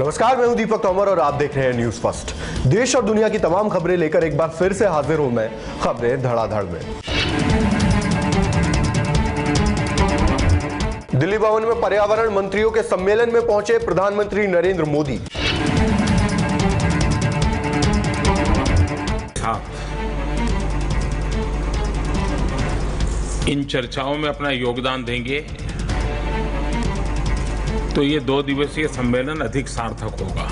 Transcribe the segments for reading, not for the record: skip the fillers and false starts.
नमस्कार, मैं हूं दीपक तोमर और आप देख रहे हैं न्यूज फर्स्ट। देश और दुनिया की तमाम खबरें लेकर एक बार फिर से हाजिर हूं मैं, खबरें धड़ाधड़ में। दिल्ली भवन में पर्यावरण मंत्रियों के सम्मेलन में पहुंचे प्रधानमंत्री नरेंद्र मोदी। इन चर्चाओं में अपना योगदान देंगे तो ये 2 दिवसीय सम्मेलन अधिक सार्थक होगा।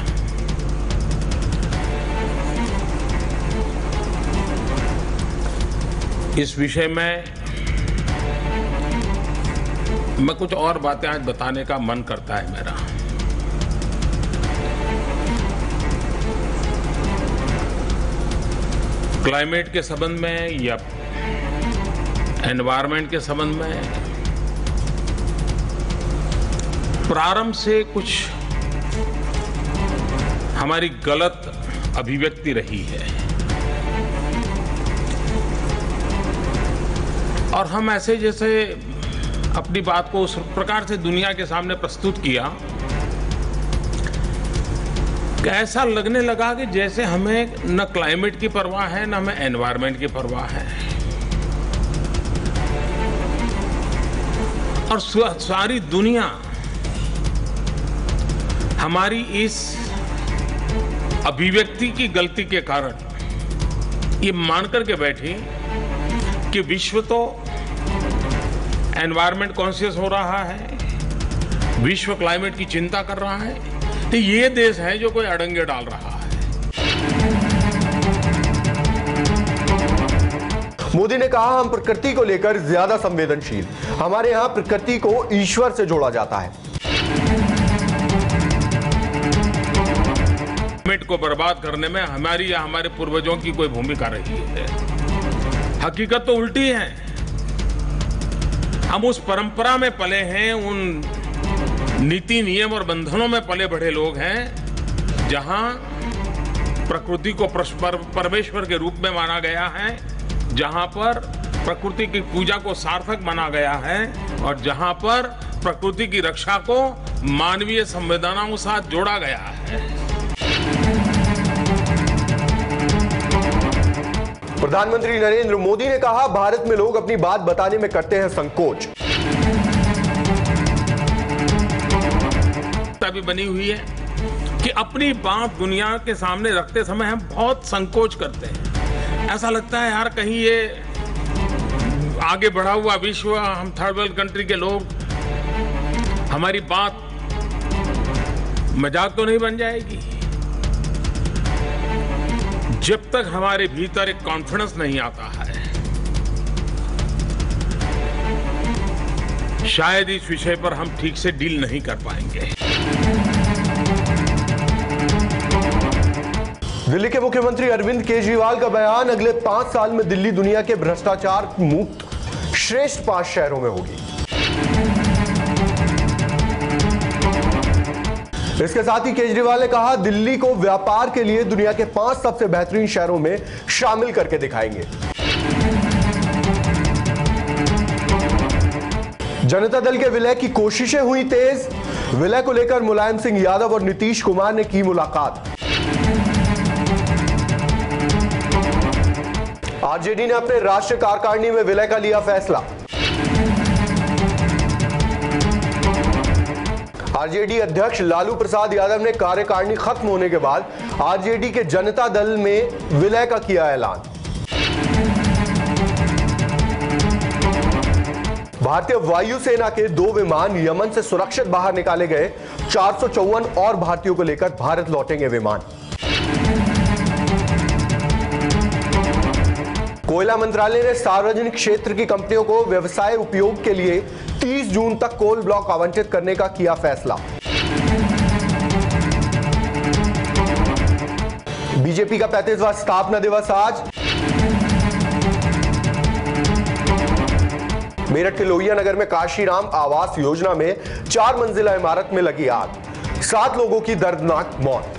इस विषय में मैं कुछ और बातें आज बताने का मन करता है मेरा। क्लाइमेट के संबंध में या एनवायरनमेंट के संबंध में प्रारंभ से कुछ हमारी गलत अभिव्यक्ति रही है और हम ऐसे जैसे अपनी बात को उस प्रकार से दुनिया के सामने प्रस्तुत किया कि ऐसा लगने लगा कि जैसे हमें न क्लाइमेट की परवाह है न हमें एनवायरनमेंट की परवाह है और सारी दुनिया हमारी इस अभिव्यक्ति की गलती के कारण ये मान करके बैठी कि विश्व तो एनवायरनमेंट कॉन्शियस हो रहा है, विश्व क्लाइमेट की चिंता कर रहा है, तो ये देश है जो कोई अड़ंगे डाल रहा है। मोदी ने कहा, हम प्रकृति को लेकर ज्यादा संवेदनशील, हमारे यहां प्रकृति को ईश्वर से जोड़ा जाता है। को बर्बाद करने में हमारी या हमारे पूर्वजों की कोई भूमिका रही है। हकीकत तो उल्टी है। हम उस परंपरा में पले हैं, उन नीति नियम और बंधनों में पले बढ़े लोग हैं जहां प्रकृति को परमेश्वर के रूप में माना गया है, जहां पर प्रकृति की पूजा को सार्थक माना गया है और जहां पर प्रकृति की रक्षा को मानवीय संवेदनाओं के साथ जोड़ा गया है। प्रधानमंत्री नरेंद्र मोदी ने कहा, भारत में लोग अपनी बात बताने में करते हैं संकोच। भी बनी हुई है कि अपनी बात दुनिया के सामने रखते समय हम बहुत संकोच करते हैं। ऐसा लगता है यार कहीं ये आगे बढ़ा हुआ विश्व, हम थर्ड वर्ल्ड कंट्री के लोग, हमारी बात मजाक तो नहीं बन जाएगी। जब तक हमारे भीतर एक कॉन्फिडेंस नहीं आता है, शायद इस विषय पर हम ठीक से डील नहीं कर पाएंगे। दिल्ली के मुख्यमंत्री अरविंद केजरीवाल का बयान, अगले 5 साल में दिल्ली दुनिया के भ्रष्टाचार मुक्त श्रेष्ठ 5 शहरों में होगी। इसके साथ ही केजरीवाल ने कहा, दिल्ली को व्यापार के लिए दुनिया के 5 सबसे बेहतरीन शहरों में शामिल करके दिखाएंगे। जनता दल के विलय की कोशिशें हुई तेज, विलय को लेकर मुलायम सिंह यादव और नीतीश कुमार ने की मुलाकात। आरजेडी ने अपने राष्ट्रीय कार्यकारिणी में विलय का लिया फैसला। आरजेडी अध्यक्ष लालू प्रसाद यादव ने कार्यकारिणी खत्म होने के बाद आरजेडी के जनता दल में विलय का किया ऐलान। भारतीय वायुसेना के 2 विमान यमन से सुरक्षित बाहर निकाले गए, 454 और भारतीयों को लेकर भारत लौटेंगे विमान। कोयला मंत्रालय ने सार्वजनिक क्षेत्र की कंपनियों को व्यवसाय उपयोग के लिए 30 जून तक कोल ब्लॉक आवंटित करने का किया फैसला। बीजेपी का 35वां स्थापना दिवस आज। मेरठ के लोहिया नगर में काशीराम आवास योजना में 4 मंजिला इमारत में लगी आग, 7 लोगों की दर्दनाक मौत।